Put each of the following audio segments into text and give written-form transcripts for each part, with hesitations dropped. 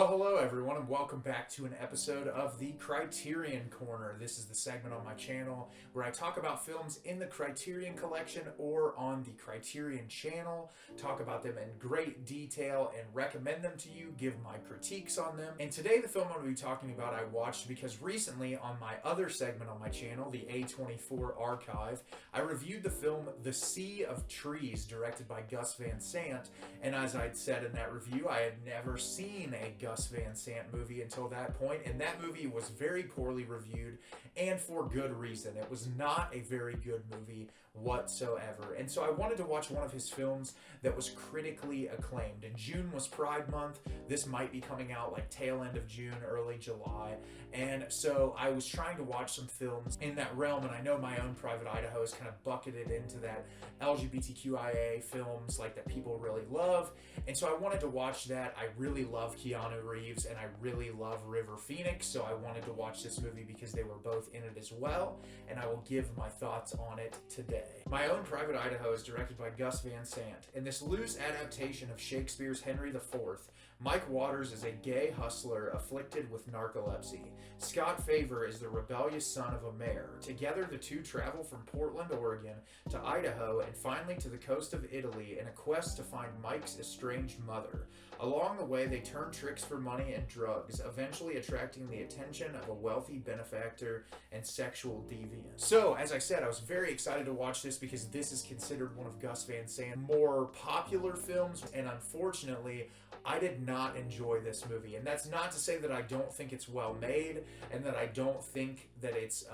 Well, hello everyone, and welcome back to an episode of the Criterion Corner. This is the segment on my channel where I talk about films in the Criterion Collection or on the Criterion channel, talk about them in great detail and recommend them to you, give my critiques on them. And today the film I'm going to be talking about I watched because recently on my other segment on my channel, the A24 Archive, I reviewed the film The Sea of Trees, directed by Gus Van Sant, and as I'd said in that review, I had never seen a Gus Van Sant movie until that point, and that movie was very poorly reviewed, and for good reason. It was not a very good movie whatsoever, and so I wanted to watch one of his films that was critically acclaimed. And June was Pride Month. This might be coming out like tail end of June, early July, and so I was trying to watch some films in that realm, and I know my Own Private Idaho is kind of bucketed into that LGBTQIA films like that people really love, and so I wanted to watch that. I really love Keanu Reeves and I really love River Phoenix, so I wanted to watch this movie because they were both in it as well, and I will give my thoughts on it today. My Own Private Idaho is directed by Gus Van Sant. In this loose adaptation of Shakespeare's Henry IV, Mike Waters is a gay hustler afflicted with narcolepsy. Scott Favor is the rebellious son of a mayor. Together, the two travel from Portland, Oregon to Idaho and finally to the coast of Italy in a quest to find Mike's estranged mother. Along the way, they turn tricks for money and drugs, eventually attracting the attention of a wealthy benefactor and sexual deviant. So, as I said, I was very excited to watch this because this is considered one of Gus Van Sant's more popular films, and unfortunately, I did not enjoy this movie. And that's not to say that I don't think it's well made and that I don't think that it's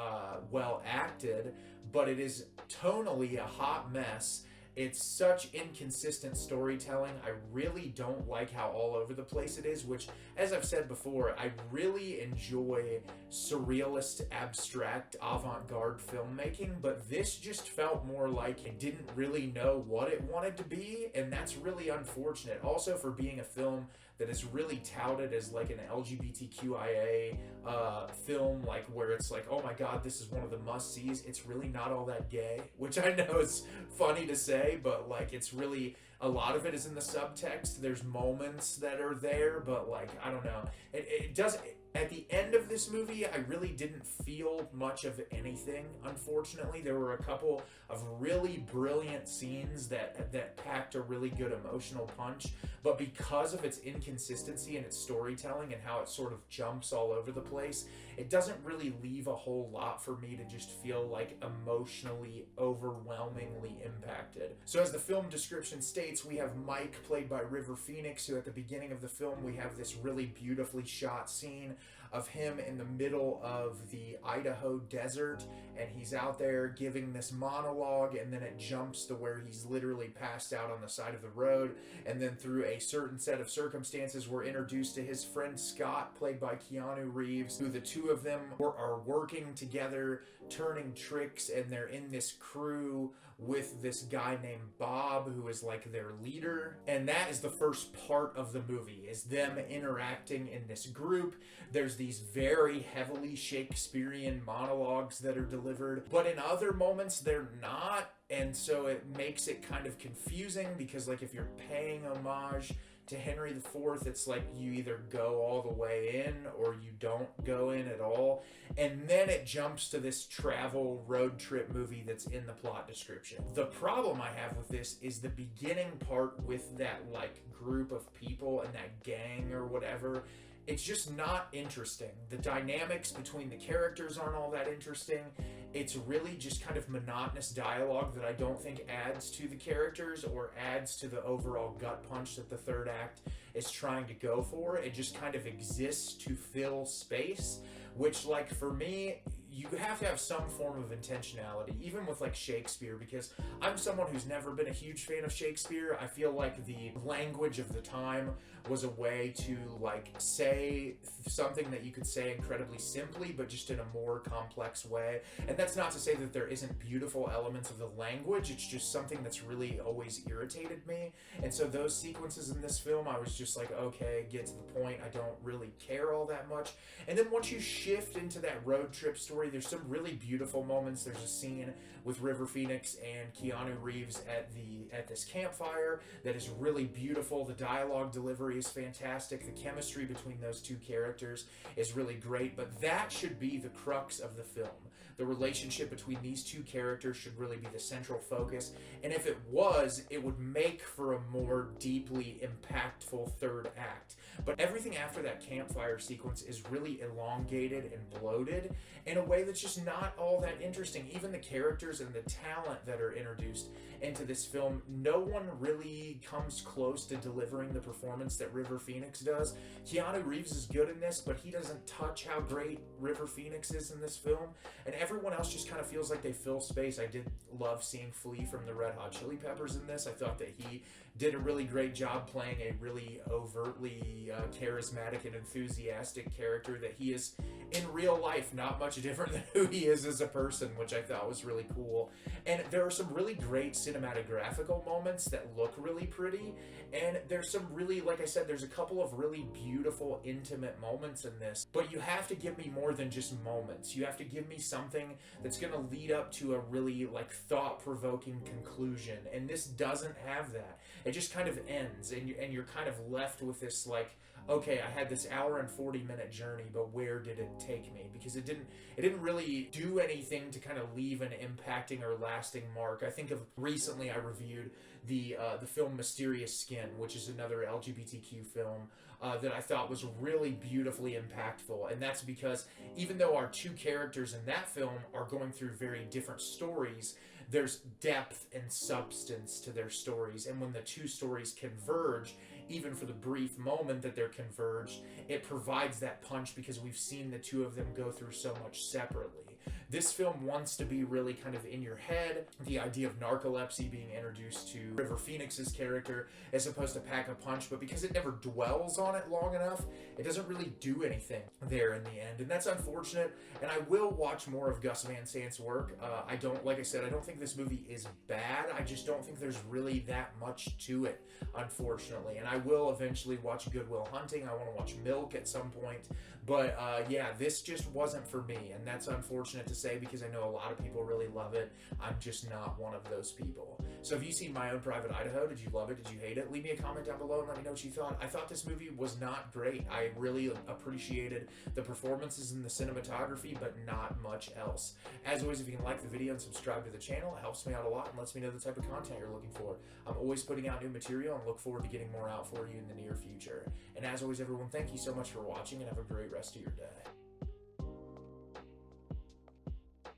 well acted, but it is tonally a hot mess. It's such inconsistent storytelling. I really don't like how all over the place it is, which, as I've said before, I really enjoy surrealist, abstract, avant-garde filmmaking, but this just felt more like it didn't really know what it wanted to be, and that's really unfortunate. Also, for being a film that is really touted as like an LGBTQIA film, like where it's like, oh my god, this is one of the must-sees, it's really not all that gay, which I know is funny to say, but like it's really, a lot of it is in the subtext. There's moments that are there, but like, I don't know, it doesn't. At the end of this movie, I really didn't feel much of anything, unfortunately. There were a couple of really brilliant scenes that packed a really good emotional punch, but because of its inconsistency and its storytelling and how it sort of jumps all over the place, it doesn't really leave a whole lot for me to just feel like emotionally, overwhelmingly impacted. So as the film description states, we have Mike, played by River Phoenix, who at the beginning of the film, we have this really beautifully shot scene of him in the middle of the Idaho desert, and he's out there giving this monologue, and then it jumps to where he's literally passed out on the side of the road, and then through a certain set of circumstances we're introduced to his friend Scott, played by Keanu Reeves, who the two of them are working together, turning tricks, and they're in this crew with this guy named Bob, who is like their leader. And that is the first part of the movie, is them interacting in this group. There's these very heavily Shakespearean monologues that are delivered, but in other moments they're not, and so it makes it kind of confusing, because like if you're paying homage to Henry IV, it's like you either go all the way in or you don't go in at all. And then it jumps to this travel road trip movie that's in the plot description. The problem I have with this is the beginning part with that like group of people and that gang or whatever. It's just not interesting. The dynamics between the characters aren't all that interesting. It's really just kind of monotonous dialogue that I don't think adds to the characters or adds to the overall gut punch that the third act is trying to go for. It just kind of exists to fill space, which, like, for me, you have to have some form of intentionality, even with like Shakespeare, because I'm someone who's never been a huge fan of Shakespeare. I feel like the language of the time was a way to like say something that you could say incredibly simply, but just in a more complex way. And that's not to say that there isn't beautiful elements of the language. It's just something that's really always irritated me. And so those sequences in this film, I was just like, okay, get to the point. I don't really care all that much. And then once you shift into that road trip story, story. There's some really beautiful moments. There's a scene with River Phoenix and Keanu Reeves at this campfire that is really beautiful. The dialogue delivery is fantastic. The chemistry between those two characters is really great, but that should be the crux of the film. The relationship between these two characters should really be the central focus, and if it was, it would make for a more deeply impactful third act. But everything after that campfire sequence is really elongated and bloated in a way that's just not all that interesting. Even the characters and the talent that are introduced into this film, no one really comes close to delivering the performance that River Phoenix does. Keanu Reeves is good in this, but he doesn't touch how great River Phoenix is in this film, and everyone else just kind of feels like they fill space. I did love seeing Flea from the Red Hot Chili Peppers in this. I thought that he did a really great job playing a really overtly charismatic and enthusiastic character that he is in real life, not much different than who he is as a person, which I thought was really cool. And there are some really great cinematographical moments that look really pretty, and there's some really, like I said, there's a couple of really beautiful, intimate moments in this, but you have to give me more than just moments. You have to give me something that's going to lead up to a really, like, thought-provoking conclusion, and this doesn't have that. It just kind of ends, and you're kind of left with this, like, okay, I had this hour and 40-minute journey, but where did it take me? Because it didn't really do anything to kind of leave an impacting or lasting mark. I think of recently I reviewed the film Mysterious Skin, which is another LGBTQ film that I thought was really beautifully impactful, and that's because even though our two characters in that film are going through very different stories, there's depth and substance to their stories, and when the two stories converge, even for the brief moment that they're converged, it provides that punch because we've seen the two of them go through so much separately. This film wants to be really kind of in your head. The idea of narcolepsy being introduced to River Phoenix's character is supposed to pack a punch, but because it never dwells on it long enough, it doesn't really do anything there in the end, and that's unfortunate. And I will watch more of Gus Van Sant's work. Like I said, I don't think this movie is bad. I just don't think there's really that much to it, unfortunately. And I will eventually watch Good Will Hunting. I want to watch Milk at some point. But yeah, this just wasn't for me, and that's unfortunate to say because I know a lot of people really love it. I'm just not one of those people. So have you seen My Own Private Idaho? Did you love it? Did you hate it? Leave me a comment down below and let me know what you thought. I thought this movie was not great. I really appreciated the performances and the cinematography, but not much else. As always, if you can like the video and subscribe to the channel, it helps me out a lot and lets me know the type of content you're looking for. I'm always putting out new material and look forward to getting more out for you in the near future. And as always, everyone, thank you so much for watching and have a great rest of your day.